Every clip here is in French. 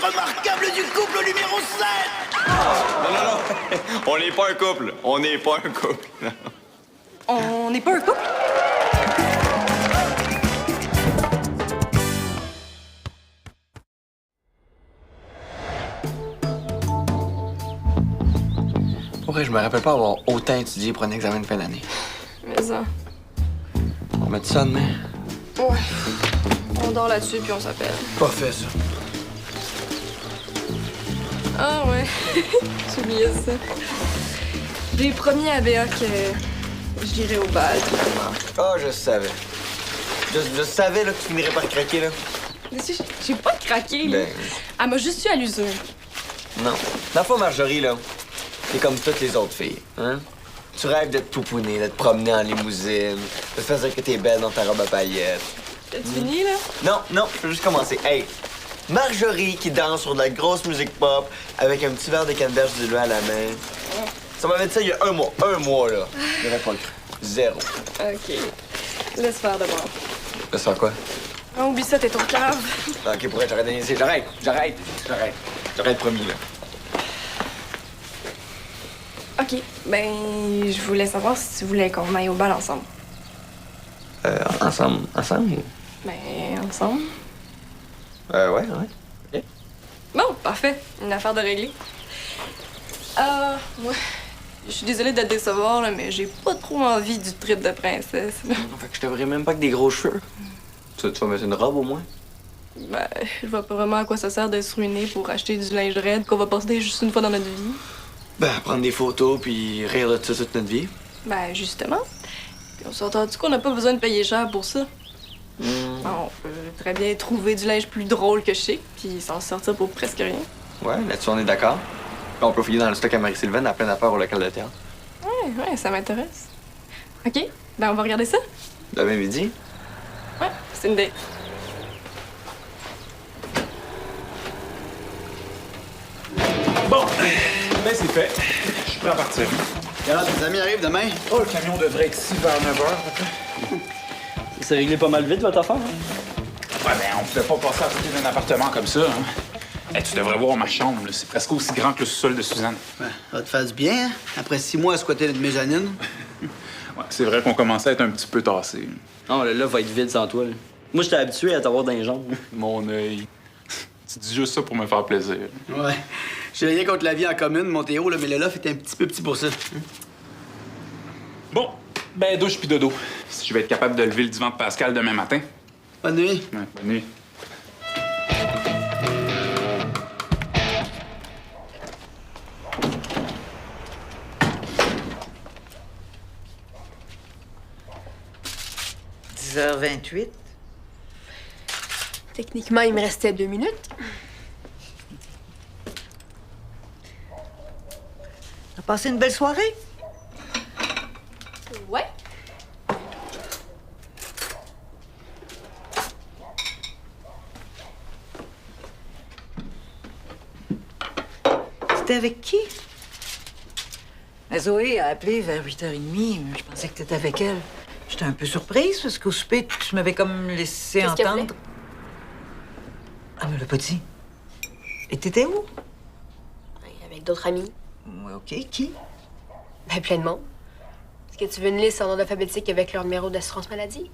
remarquable du couple numéro 7! Non. On n'est pas un couple. On n'est pas un couple. On n'est pas un couple? Pour vrai, je me rappelle pas avoir autant étudié pour un examen de fin d'année. Mais ça. On met ça demain? Ouais. On dort là-dessus puis on s'appelle. Pas fait, ça. Ah ouais. J'oubliais ça. J'ai promis à Béa que j'irais au bal, finalement. Ah, je savais. Je savais là, que tu finirais par craquer, là. J'ai pas craqué, là. Ben... Elle m'a juste eu à l'usure. Non. Dans le fond, Marjorie, là, t'es comme toutes les autres filles, hein? Tu rêves de te pouponner, de te promener en limousine, de te faire dire que t'es belle dans ta robe à paillettes. T'as-tu fini, là? Non, je veux juste commencer. Hey, Marjorie qui danse sur de la grosse musique pop avec un petit verre de canneberge dilué à la main. Ça m'avait dit ça il y a un mois, là. J'aurais pas cru. Zéro. OK. Laisse faire d'abord. Laisse faire quoi? Ah, oublie ça, t'es ton cave. OK, pour être, j'arrête d'analyser. J'arrête promis, là. OK. Ben, je voulais savoir si tu voulais qu'on aille au bal ensemble. Ensemble? Ben, ensemble. Ouais. OK. Bon, parfait. Une affaire de régler. Ouais. Je suis désolée de te décevoir, là, mais j'ai pas trop envie du trip de princesse. Là. Fait que je te verrais même pas avec des gros cheveux. Tu vas mettre une robe, au moins? Ben, je vois pas vraiment à quoi ça sert de se ruiner pour acheter du linge raide qu'on va porter juste une fois dans notre vie. Ben, prendre des photos puis rire de ça toute notre vie. Ben, justement. Puis on s'est entendu qu'on n'a pas besoin de payer cher pour ça. On peut très bien trouver du linge plus drôle que chic, puis s'en sortir pour presque rien. Ouais, là-dessus, on est d'accord. On peut fouiller dans le stock à Marie-Sylvaine à plein d'affaires au local de théâtre. Ouais, ça m'intéresse. OK, ben on va regarder ça? Demain midi? Ouais, c'est une date. Bon, ben c'est fait. Je suis prêt à partir. Et alors, tes amis arrivent demain? Oh, le camion devrait être ici vers 9h. C'est réglé pas mal vite, votre affaire, hein? Ouais, ben on pouvait pas passer à côté d'un appartement comme ça, hein. Hey, tu devrais voir ma chambre, là. C'est presque aussi grand que le sous-sol de Suzanne. Ben, ça va te faire du bien, hein? Après 6 mois à squatter notre mésanine. Ouais, c'est vrai qu'on commençait à être un petit peu tassé. Non, là va être vide sans toi, là. Moi, j'étais habitué à t'avoir dans les jambes. Mon œil. Tu dis juste ça pour me faire plaisir. Ouais. J'ai rien contre la vie en commune, mon Théo, là, mais le loft est un petit peu petit pour ça. Bon, ben douche puis dodo. Si je vais être capable de lever le divan de Pascal demain matin. Bonne nuit. Ouais, bonne nuit. h 28. Techniquement, il me restait 2 minutes. T'as passé une belle soirée? Ouais. C'était avec qui? Zoé a appelé vers 8h30. Je pensais que t'étais avec elle. J'étais un peu surprise parce qu'au souper, tu m'avais comme laissé Qu'est-ce qu'elle entendre. Elle me l'a pas dit. Et t'étais où? Avec d'autres amis. Ouais, OK. Qui? Ben, plein de monde. Est-ce que tu veux une liste en ordre alphabétique avec leur numéro d'assurance maladie?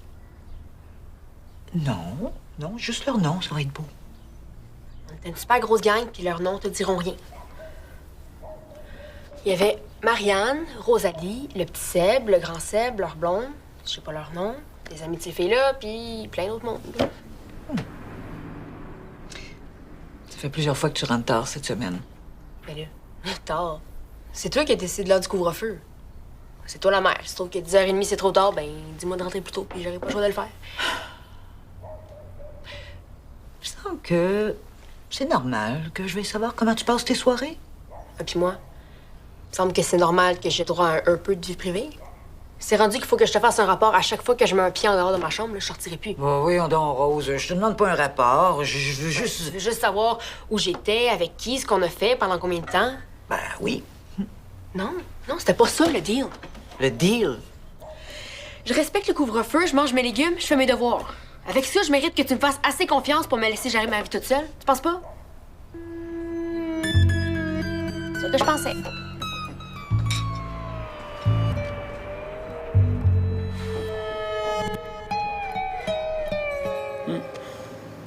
Non, juste leur nom, ça va être beau. On était une super grosse gang, puis leurs noms te diront rien. Il y avait Marianne, Rosalie, le petit Seb, le grand Seb, leur blonde, je sais pas leur nom, des amis de ces filles-là, puis plein d'autres mondes. Ça fait plusieurs fois que tu rentres tard cette semaine. Ben là, tard. C'est toi qui as décidé de l'heure du couvre-feu. C'est toi la mère. Si tu trouves que 10h30 c'est trop tard, ben dis-moi de rentrer plus tôt, puis j'aurai pas le choix de le faire. Je sens que c'est normal que je vais savoir comment tu passes tes soirées. Et puis moi, il me semble que c'est normal que j'ai droit à un peu de vie privée. C'est rendu qu'il faut que je te fasse un rapport à chaque fois que je mets un pied en dehors de ma chambre, là, je sortirai plus. Bah oui, on donc, Rose. Je te demande pas un rapport. Je veux juste. Je veux juste savoir où j'étais, avec qui, ce qu'on a fait, pendant combien de temps. Ben oui. Non, c'était pas ça le deal. Le deal. Je respecte le couvre-feu, je mange mes légumes, je fais mes devoirs. Avec ça, je mérite que tu me fasses assez confiance pour me laisser gérer ma vie toute seule. Tu penses pas? ce que je pensais.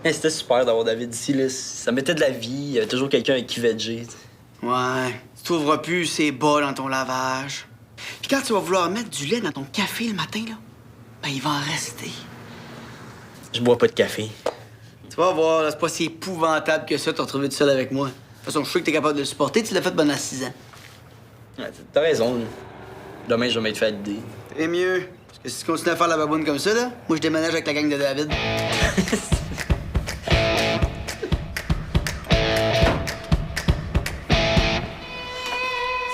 Hey, c'était super d'avoir David ici, là. Ça mettait de la vie, il y avait toujours quelqu'un avec qui veger. Ouais, tu trouveras plus ces bas dans ton lavage. Puis quand tu vas vouloir mettre du lait dans ton café le matin, là, ben il va en rester. Je bois pas de café. Tu vas voir, là, c'est pas si épouvantable que ça de te retrouver tout seul avec moi. De toute façon, je suis sûr que t'es capable de le supporter, tu l'as fait pendant 6 ans. Ouais, t'as raison. Demain, je vais m'être fait à l'idée. C'est mieux. Parce que si tu continues à faire la baboune comme ça, là, moi je déménage avec la gang de David.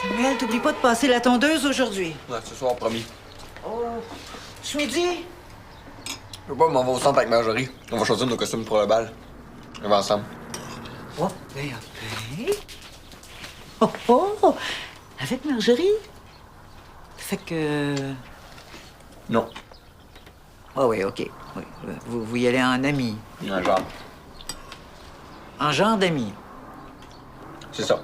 Samuel, t'oublies pas de passer la tondeuse aujourd'hui. Ouais, ce soir, promis. Oh, ce midi? Je veux pas m'en vais au centre avec Marjorie. On va choisir nos costumes pour le bal. On va ensemble. Oh, ben, OK. Oh, oh! Avec Marjorie? Fait que... Non. Ah oui, OK. Oui. Vous y allez en ami. Un genre. En genre d'ami. C'est ça.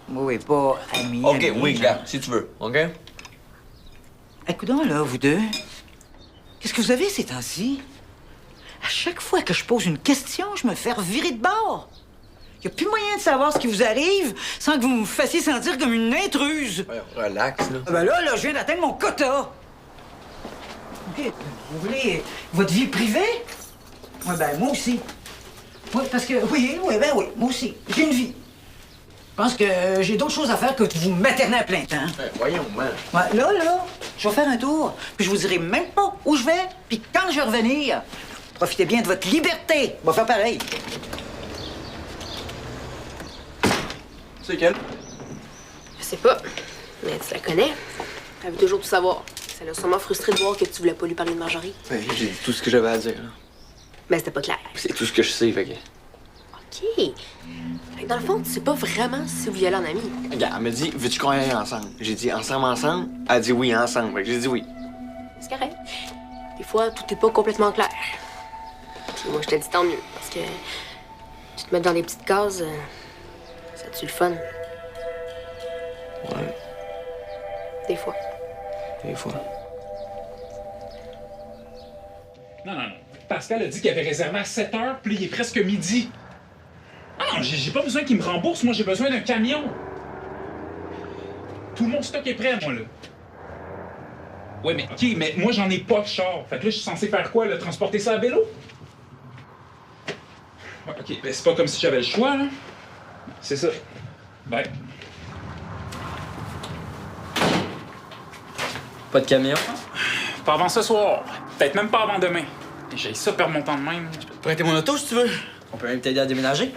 Oui, pas ami. OK, ami, oui, genre. gars, si tu veux. OK? Écoutons, là, vous deux. Qu'est-ce que vous avez ces temps-ci? À chaque fois que je pose une question, je me fais revirer de bord. Il n'y a plus moyen de savoir ce qui vous arrive sans que vous me fassiez sentir comme une intruse. Ouais, relax, là. Ah ben là, je viens d'atteindre mon quota. OK, vous voulez votre vie privée? Oui, ben moi aussi. Oui, parce que, oui, moi aussi. J'ai une vie. Je pense que j'ai d'autres choses à faire que de vous materner à plein temps. Voyons, man. Ouais, là, je vais faire un tour, puis je vous dirai même pas où je vais, puis quand je vais revenir. Profitez bien de votre liberté. On va faire pareil. C'est quel? Je sais pas, mais tu la connais. Elle veut toujours tout savoir. Ça l'a sûrement frustré de voir que tu voulais pas lui parler de Marjorie. Ouais, j'ai dit tout ce que j'avais à dire, là. Mais c'était pas clair. C'est tout ce que je sais, fait que... OK. Fait que dans le fond, tu sais pas vraiment si vous y allez en ami. Regarde, elle m'a dit, veux-tu qu'on aille ensemble? J'ai dit, ensemble? Elle a dit oui, ensemble. Fait que j'ai dit oui. C'est correct. Des fois, tout est pas complètement clair. Puis moi, je te dis tant mieux, parce que tu te mets dans les petites cases, ça tue le fun. Ouais, Des fois. des fois. Non. Pascal a dit qu'il avait réservé à 7 h, puis là, il est presque midi. Ah non, j'ai pas besoin qu'il me rembourse. Moi, j'ai besoin d'un camion. Tout mon stock est prêt, moi, là. Ouais, mais OK, mais moi, j'en ai pas de char. Fait que là, je suis censé faire quoi, là? Transporter ça à vélo? Ouais, OK, ben c'est pas comme si j'avais le choix, là. C'est ça. Bye. Pas de camion? Pas avant ce soir. Peut-être même pas avant demain. J'ai ça perdre mon temps de même. Je peux te prêter mon auto si tu veux. On peut même t'aider à déménager?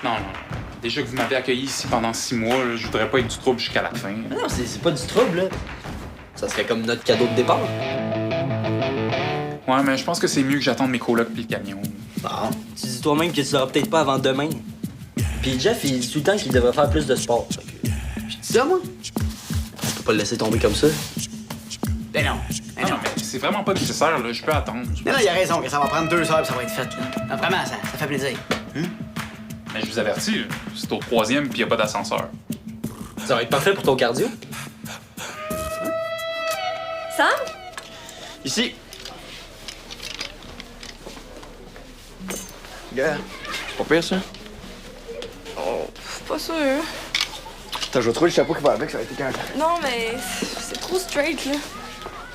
Non. Déjà que vous m'avez accueilli ici pendant 6 mois, là, je voudrais pas être du trouble jusqu'à la fin. Ah non, c'est pas du trouble, là. Ça serait comme notre cadeau de départ. Ouais, mais je pense que c'est mieux que j'attende mes colocs puis le camion. Bon, tu dis toi-même que tu l'auras peut-être pas avant demain. Puis Jeff, il dit tout le temps qu'il devrait faire plus de sport. Fait que Je dis ça, moi? je peux pas le laisser tomber comme ça. Ben non. Ben Non, mais c'est vraiment pas nécessaire, là. Je peux attendre. Non, il a raison, que ça va prendre 2 heures et ça va être fait, là. Non, vraiment, ça fait plaisir. Mais je vous avertis, là, c'est au 3e puis y a pas d'ascenseur. Ça va être parfait pour ton cardio. Sam? Ici. Gars, c'est pas pire, ça? Pas sûr. Attends, je vais trouver le chapeau qui va avec, ça va être quand. Non, mais c'est trop straight, là.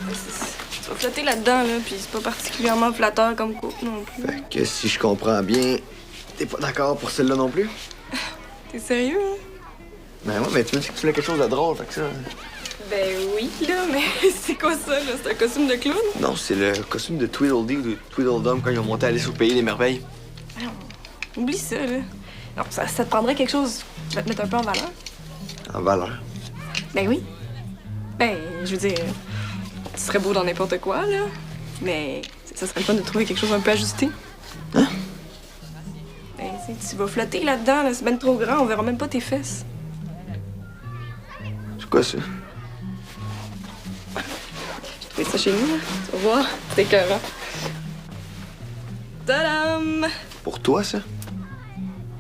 Tu vas flotter là-dedans, là, puis c'est pas particulièrement flatteur comme coupe non plus. Fait que si je comprends bien, t'es pas d'accord pour celle-là non plus? T'es sérieux, hein? Ben ouais, mais tu me dis que tu voulais quelque chose de drôle, fait que ça... Ben oui, là, mais c'est quoi ça, là? C'est un costume de clown? Non, c'est le costume de Tweedledee ou de Tweedledum quand ils ont monté Alice au Pays des Merveilles. Oublie ça, là. Non, ça te prendrait quelque chose qui va te mettre un peu en valeur. En valeur. Ben oui. Ben, je veux dire, tu serais beau dans n'importe quoi, là. Mais ça serait le fun de trouver quelque chose un peu ajusté. Hein? Ben, tu vas flotter là-dedans, là. C'est ben trop grand, on verra même pas tes fesses. C'est quoi ça? J'ai trouvé ça chez nous, là. Tu vas voir, c'est écœurant. Tadam! Pour toi, ça?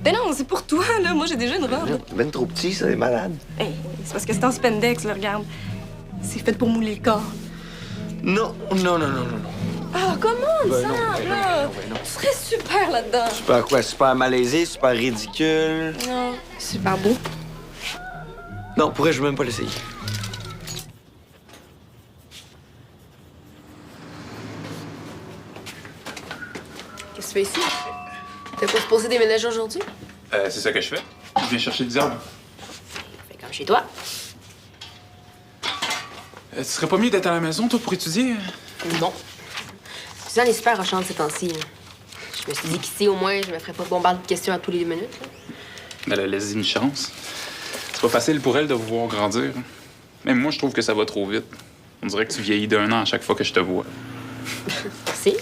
Ben non, c'est pour toi, là. Moi, j'ai déjà une robe. Ben trop petit, ça, est malade. Hey, c'est parce que c'est en spandex, là, regarde. C'est fait pour mouler le corps. Non, non, non, non, non, non. Ah, comment, Ben ça, non, ben non, là? ben non, ben non. Tu serais super là-dedans. Super quoi? Super malaisé, super ridicule. Non, super beau. Non, pourrais je veux même pas l'essayer. Qu'est-ce que tu fais ici? T'es pas supposé déménager aujourd'hui? C'est ça que je fais. Je viens chercher du diable. Fais comme chez toi. Tu serais pas mieux d'être à la maison, toi, pour étudier? Non. Suzanne est super rochante ces temps-ci. Là. Je me suis dit qu'ici, au moins, je me ferais pas bombarder de questions à tous les 2 minutes. Là. Elle a laissé une chance. C'est pas facile pour elle de vous voir grandir. Même moi, je trouve que ça va trop vite. On dirait que tu vieillis d'1 an à chaque fois que je te vois. Merci.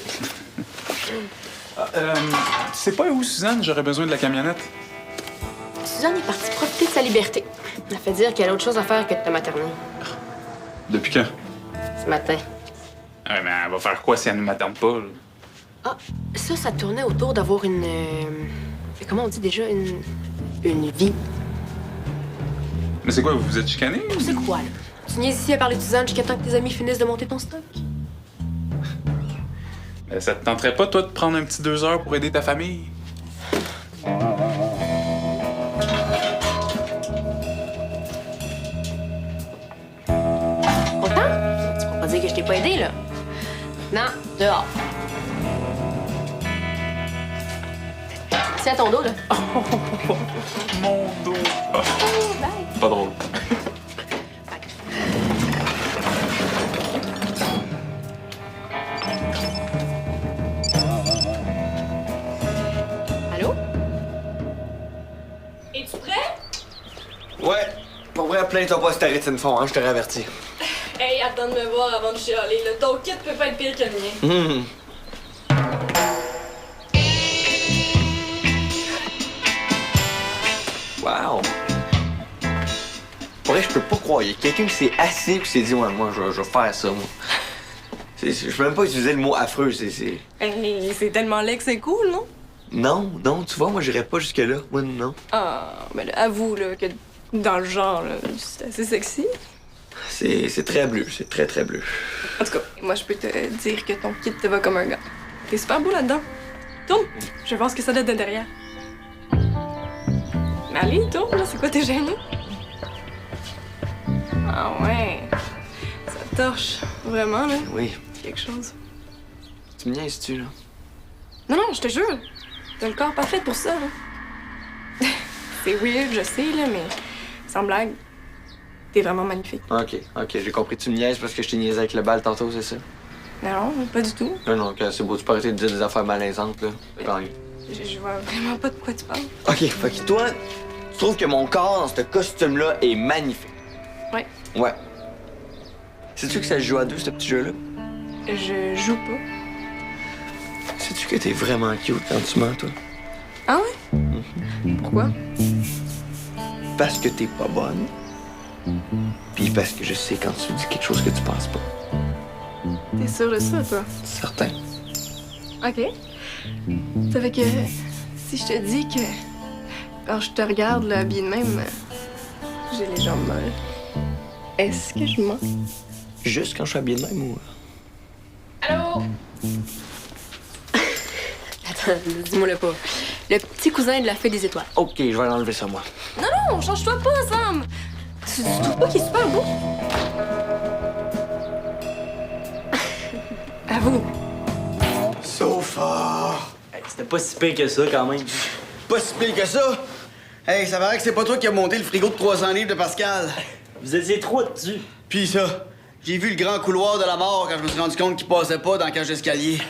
Tu sais pas où, Suzanne? J'aurais besoin de la camionnette. Suzanne est partie profiter de sa liberté. Elle a fait dire qu'elle a autre chose à faire que de te materner. Depuis quand? Ce matin. Ouais, mais elle va faire quoi si elle ne materne pas? Là? Ah, ça tournait autour d'avoir une... comment on dit déjà? Une vie. Mais c'est quoi, vous vous êtes chicanés? C'est quoi, là? Tu niaises ici à parler de Suzanne jusqu'à temps que tes amis finissent de monter ton stock? Ça te tenterait pas, toi, de prendre un petit 2 heures pour aider ta famille? Content? Tu peux pas dire que je t'ai pas aidé, là? Non, dehors. C'est à ton dos, là. Mon dos! Bye. Pas drôle. Allô? Es-tu prêt? Ouais, pour vrai, plains-toi pas si t'arrêtes une fond, hein, je t'aurais averti. Hey, attends de me voir avant de chialer. Le ton kit peut pas être pire que le mien. Wow! Pour vrai, je peux pas croire. Il y a quelqu'un qui s'est assis et qui s'est dit, ouais, moi, je vais faire ça, moi. Je peux même pas utiliser le mot affreux, Hey, c'est tellement laid que c'est cool, non? Non, non, tu vois, moi, j'irais pas jusque-là. Moi, non. Ah, mais là, avoue, là, que dans le genre, là, c'est assez sexy. C'est très bleu, c'est très, très bleu. En tout cas, moi, je peux te dire que ton kit te va comme un gars. T'es super beau là-dedans. Tourne, je vais voir ce que ça donne de derrière. Mais allez, tourne, là, c'est quoi, t'es gêné? Ah ouais, ça torche, vraiment, là. Oui. Quelque chose. Tu me niaises-tu, là? Non, non, je te jure, t'as le corps parfait pour ça, là. C'est weird, je sais, là, mais sans blague, t'es vraiment magnifique. OK, j'ai compris. Tu me niaises parce que je t'ai niaisé avec le bal tantôt, c'est ça? Non, pas du tout. Non, non, c'est beau, tu peux arrêter de dire des affaires malaisantes, là. Pareil. Je vois vraiment pas de quoi tu parles. OK, fait que toi, tu trouves que mon corps dans ce costume-là est magnifique? Ouais. Ouais. Sais-tu que ça se joue à 2, ce petit jeu-là? Je joue pas. Sais-tu que t'es vraiment cute quand tu mens, toi? Ah ouais? Pourquoi? Parce que t'es pas bonne. Puis parce que je sais quand tu dis quelque chose que tu penses pas. T'es sûr de ça, toi? Certain. OK. Ça fait que si je te dis que quand je te regarde, là, habillée de même, j'ai les jambes molles, est-ce que je mens? Juste quand je suis habillé de même ou... Allô? Attends, dis-moi le pas. Le petit cousin de la fée des étoiles. OK, je vais enlever ça, moi. Non, non, change-toi pas, Sam! Tu trouves pas qu'il est super beau? Avoue. So far. Hey, c'était pas si pire que ça, quand même. Pas si pire que ça. Hey, ça paraît que c'est pas toi qui as monté le frigo de 300 livres de Pascal. Vous étiez trop dessus. Puis ça, j'ai vu le grand couloir de la mort quand je me suis rendu compte qu'il passait pas dans la cage d'escalier.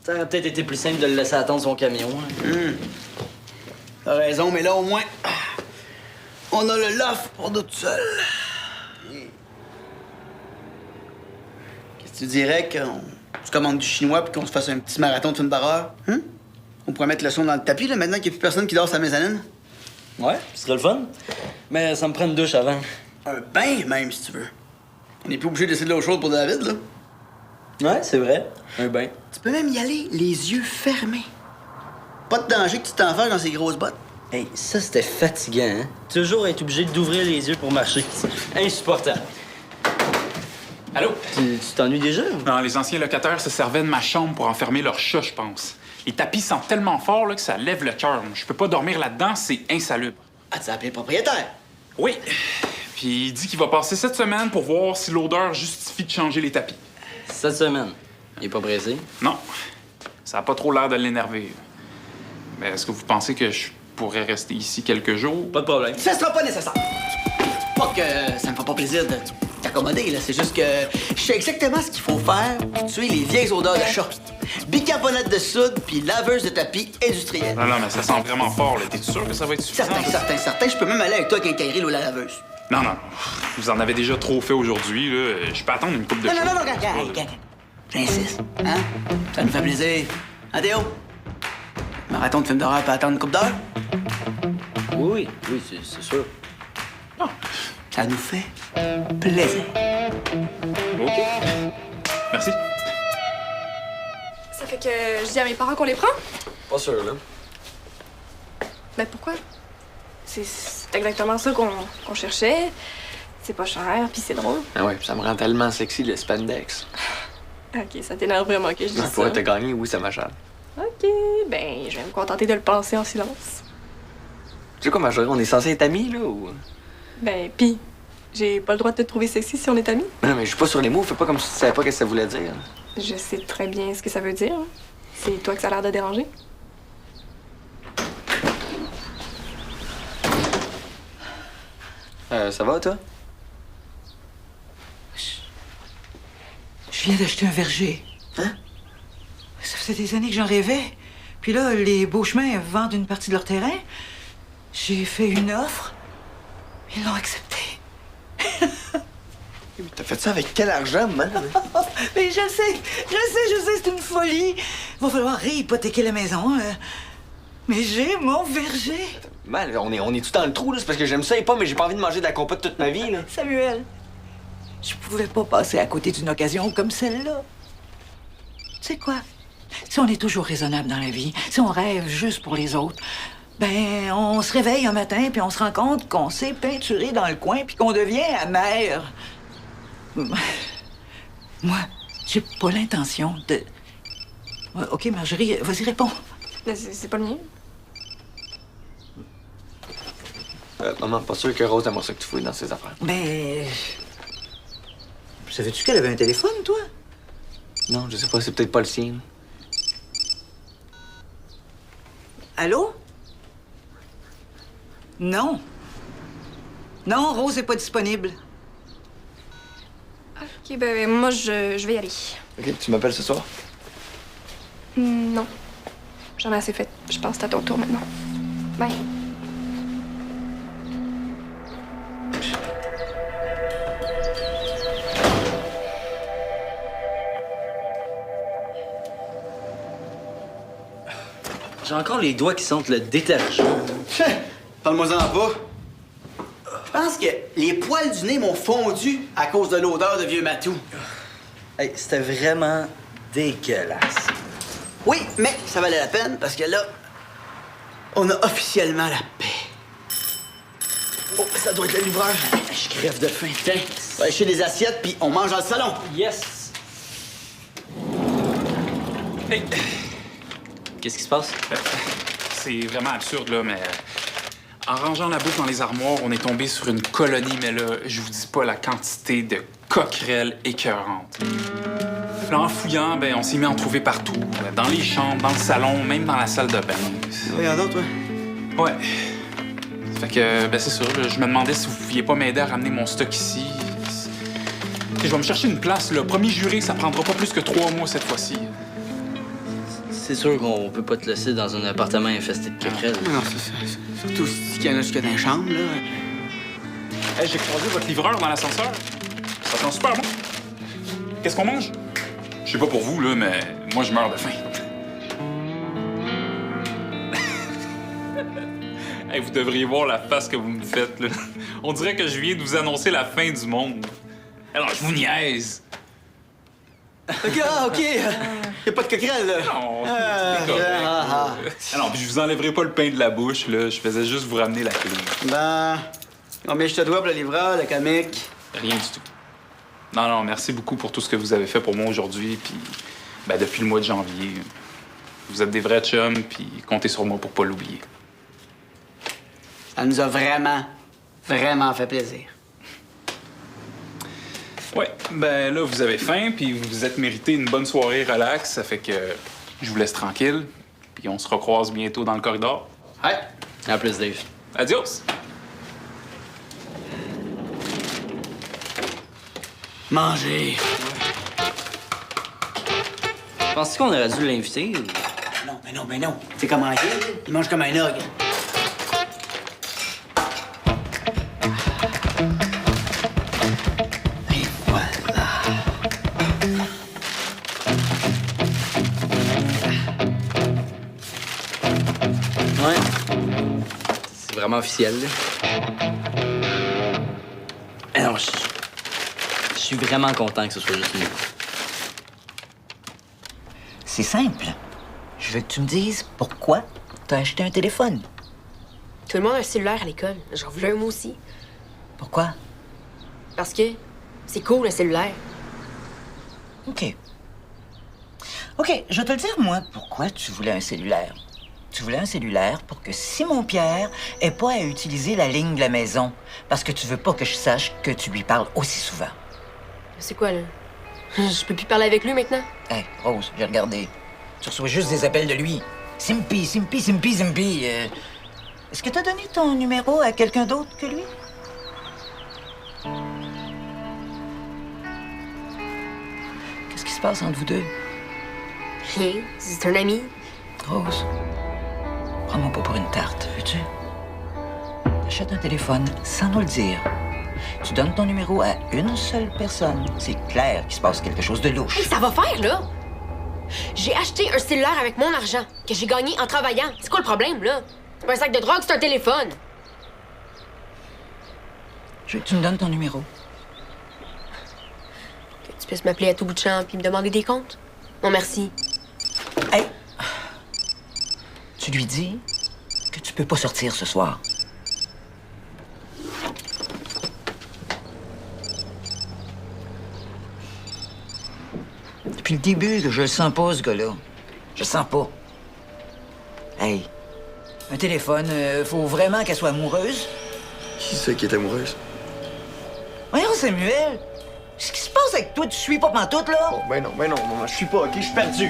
Ça aurait peut-être été plus simple de le laisser attendre son camion. Hein. T'as raison, mais là, au moins, on a le loft pour nous tout seuls. Qu'est-ce que tu dirais qu'on se commande du chinois puis qu'on se fasse un petit marathon de film d'horreur? Hein? On pourrait mettre le son dans le tapis, là, maintenant qu'il n'y a plus personne qui dort sa mezzanine. Ouais, ce serait le fun. Mais ça me prend une douche avant. Un bain, même, si tu veux. On n'est plus obligé de laisser de l'eau chaude pour David, là. Ouais, c'est vrai. Un bain. Tu peux même y aller les yeux fermés. Pas de danger que tu t'enfermes dans ces grosses bottes. Hey, ça, c'était fatigant, hein? Toujours être obligé d'ouvrir les yeux pour marcher. Insupportable. Allô? Tu t'ennuies déjà? Non, les anciens locataires se servaient de ma chambre pour enfermer leur chat, je pense. Les tapis sentent tellement fort là, que ça lève le cœur. Je peux pas dormir là-dedans, c'est insalubre. Ah, tu as appelé le propriétaire? Oui. Puis il dit qu'il va passer cette semaine pour voir si l'odeur justifie de changer les tapis. Cette semaine. Il est pas pressé? Non. Ça a pas trop l'air de l'énerver. Mais est-ce que vous pensez que je pourrais rester ici quelques jours? Pas de problème. Ça sera pas nécessaire. Pas que ça me fait pas plaisir de t'accommoder, là. C'est juste que je sais exactement ce qu'il faut faire pour tuer les vieilles odeurs de chat. Bicarbonate de soude puis laveuse de tapis industrielle. Non, mais ça sent vraiment fort, là. T'es sûr que ça va être suffisant? Certain. Je peux même aller avec toi à quincaillerie ou la laveuse. Non. Vous en avez déjà trop fait aujourd'hui, là. Je peux attendre une couple de jours. Non, regarde. J'insiste, hein? Ça nous fait plaisir. Hein, Théo? Marathon de film d'horreur peut attendre une couple d'heures? Oui, c'est sûr. Ça nous fait plaisir. OK. Merci. Ça fait que je dis à mes parents qu'on les prend? Pas sûr, là. Ben pourquoi? C'est exactement ça qu'on cherchait. C'est pas cher, puis c'est drôle. Ah ouais, ça me rend tellement sexy, le spandex. Ok, ça t'énerve vraiment que je dise ça. Pour te gagner, oui, ça m'achète. Ok, ben je vais me contenter de le penser en silence. Tu sais quoi, Marjorie, on est censé être amis, là, ou... Ben pis, j'ai pas le droit de te trouver sexy si on est amis. Non, mais je suis pas sur les mots, fais pas comme si tu savais pas ce que ça voulait dire. Je sais très bien ce que ça veut dire. C'est toi que ça a l'air de déranger. Ça va, toi? Je viens d'acheter un verger. Hein? Ça faisait des années que j'en rêvais. Puis là, les Beauchemins vendent une partie de leur terrain. J'ai fait une offre. Ils l'ont accepté. T'as fait ça avec quel argent, man? Mais je sais, c'est une folie. Va falloir réhypothéquer la maison. Mais j'ai mon verger. Man, on est tout dans le trou, là. C'est parce que j'aime ça et pas, mais j'ai pas envie de manger de la compote toute ma vie, là. Samuel, je pouvais pas passer à côté d'une occasion comme celle-là. Tu sais quoi? Si on est toujours raisonnable dans la vie, si on rêve juste pour les autres, ben, on se réveille un matin puis on se rend compte qu'on s'est peinturé dans le coin puis qu'on devient amer. Moi, j'ai pas l'intention de... OK, Marjorie, vas-y, réponds. Mais c'est pas le mien. Maman, pas sûr que Rose aimerait ça que tu fouilles dans ses affaires. Mais... Savais-tu qu'elle avait un téléphone, toi? Non, je sais pas, c'est peut-être pas le sien. Allô? Non. Non, Rose est pas disponible. Ok, ben moi je vais y aller. OK, tu m'appelles ce soir? Non. J'en ai assez fait. Je pense que c'est à ton tour maintenant. Bye. J'ai encore les doigts qui sentent le détergent. Parle-moi-en pas. Je pense que les poils du nez m'ont fondu à cause de l'odeur de vieux matou. Hey, c'était vraiment dégueulasse. Oui, mais ça valait la peine parce que là, on a officiellement la paix. Oh, ça doit être le livreur. Je crève de faim. Tiens, on va acheter des assiettes puis on mange dans le salon. Yes! Hey, Qu'est-ce qui se passe? c'est vraiment absurde, là, mais... En rangeant la bouffe dans les armoires, on est tombé sur une colonie, mais là, je vous dis pas la quantité de coquerelles écœurantes. Là, en fouillant, ben, on s'est mis à en trouver partout. Dans les chambres, dans le salon, même dans la salle de bain. Regarde, toi. Ouais. Fait que, ben, c'est ça. Là, je me demandais si vous pouviez pas m'aider à ramener mon stock ici. Je vais me chercher une place, là. Promis juré, ça prendra pas plus que 3 mois cette fois-ci. C'est sûr qu'on peut pas te laisser dans un appartement infesté de coquerelles. Non, c'est surtout qu'il y en a jusque dans les chambres, là. Hey, j'ai croisé votre livreur dans l'ascenseur. Ça sent super bon. Qu'est-ce qu'on mange? Je sais pas pour vous, là, mais moi, je meurs de faim. Hey, vous devriez voir la face que vous me faites, là. On dirait que je viens de vous annoncer la fin du monde. Alors, je vous niaise. OK. Y a pas de coquerelle, là. Non, Ah, c'est correct. ah, Ah non, puis je vous enlèverai pas le pain de la bouche, là. Je faisais juste vous ramener la clé. Ben, combien je te dois pour le livreur, le comique? Rien du tout. Non, merci beaucoup pour tout ce que vous avez fait pour moi aujourd'hui, puis ben, depuis le mois de janvier. Vous êtes des vrais chums, puis comptez sur moi pour pas l'oublier. Ça nous a vraiment fait plaisir. Ouais, ben là, vous avez faim, puis vous vous êtes mérité une bonne soirée relax. Ça fait que je vous laisse tranquille, puis on se recroise bientôt dans le corridor. Ouais. À plus, Dave. Adios! Manger. Penses-tu qu'on aurait dû l'inviter ou... Ben non. C'est comment il mange comme un ogre. Et voilà. Ouais. C'est vraiment officiel, là. Alors, je suis vraiment content que ce soit juste nous. C'est simple. Je veux que tu me dises pourquoi t'as acheté un téléphone. Tout le monde a un cellulaire à l'école. J'en voulais un, moi aussi. Pourquoi? Parce que c'est cool, un cellulaire. OK. OK, je vais te le dire, moi, pourquoi tu voulais un cellulaire. Tu voulais un cellulaire pour que Simon-Pierre ait pas à utiliser la ligne de la maison, parce que tu veux pas que je sache que tu lui parles aussi souvent. C'est quoi, là? Je peux plus parler avec lui maintenant? Hey, Rose, j'ai regardé. Tu reçois juste des appels de lui. Simpy. Est-ce que t'as donné ton numéro à quelqu'un d'autre que lui? Qu'est-ce qui se passe entre vous deux? Rien. C'est un ami. Rose, prends-moi pas pour une tarte, veux-tu? T'achètes un téléphone sans nous le dire. Tu donnes ton numéro à une seule personne. C'est clair qu'il se passe quelque chose de louche. Hey, ça va faire, là! J'ai acheté un cellulaire avec mon argent que j'ai gagné en travaillant. C'est quoi le problème, là? C'est pas un sac de drogue, c'est un téléphone. Je veux que tu me donnes ton numéro. Que tu puisses m'appeler à tout bout de champ puis me demander des comptes? Non, merci. Hey! Tu lui dis que tu peux pas sortir ce soir. Depuis le début que je le sens pas, ce gars-là. Je le sens pas. Hey, un téléphone, faut vraiment qu'elle soit amoureuse? Qui c'est qui est amoureuse? Voyons, Samuel! Qu'est-ce qui se passe avec toi? Tu suis pas pantoute, là? Bon, ben non, maman, je suis pas, OK? Je suis perdu.